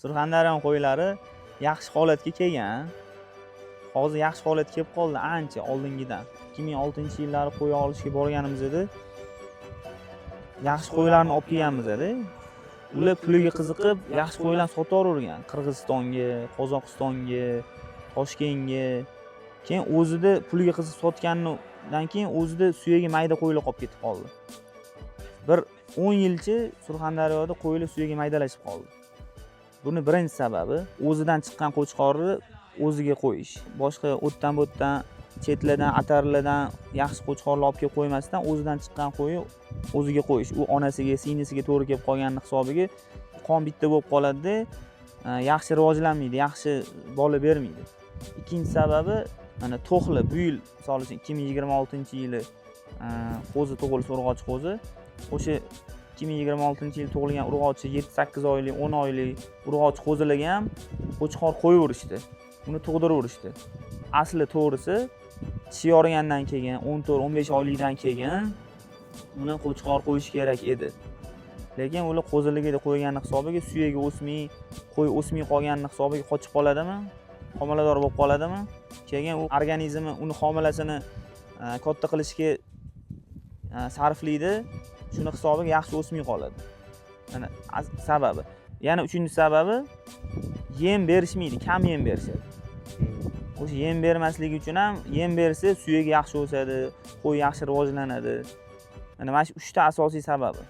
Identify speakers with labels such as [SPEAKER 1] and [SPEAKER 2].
[SPEAKER 1] Surxondaryo qo'ylari yaxshi holatga kelgan. Hozir yaxshi holatga kelib qoldi ancha oldingidan. 2006-yillari qo'y olishga borganimizda yaxshi qo'ylarni olib kelganmiz-da. Ular puliga qiziqib, yaxshi qo'ylarni sotavergan. Qirg'izistonga, Qozog'istonga, Toshkentga. Keyin o'zida puliga qiziqib sotgandan keyin o'zida suyagi mayda qo'ylar qolib ketib qoldi. Bir 10 yilcha Surxondaryoda qo'ylar suyagi maydalashib qoldi. Buni birinchi sababi o'zidan chiqqan qo'chqorni o'ziga qo'yish. Boshqa o'tdan-bo'tdan, chetlardan, atarlardan yaxshi qo'chqorlar olib kelib qo'ymasdan o'zidan chiqqan qo'yni o'ziga qo'yish. U onasiga, singlisiga to'g'ri kelib qolganning hisobiga qon bitta bo'lib qoladi-da, yaxshi rivojlanmaydi, yaxshi bola bermaydi. Ikkinchi sababi mana to'xli bu yil, misol uchun 2026-yili qo'zi tug'ilsa, urg'ochi qo'zi. O'sha 2026-yil tug'ilgan urg'ochi 7-8 oylik, 10 oylik urg'ochi qo'zilarga ham qo'chqor qo'yaverishdi. Uni tug'diraverishdi. Asli to'g'risi tishi yorgandan keyin 14-15 oylikdan keyin uni qo'chqor qo'yish kerak edi. Lekin ular qo'ziligida qo'ygan hisobiga suyagi o'smay, qo'y o'smay qolganning hisobiga qochib qoladimi? Homilador bo'lib qoladimi? Keyin u organizmi uni homilasini katta qilishga sarflaydi. Shuni hisobiga yaxshi o'smay qoladi. Mana sababi. Yana uchinchi sababi yem berishmaydi, kam yem berishadi. O'sha yem bermasligi uchun ham yem bersa suyagi yaxshi o'sadi, qo'y yaxshi rivojlanadi. Mana shu 3 ta asosiy sababi.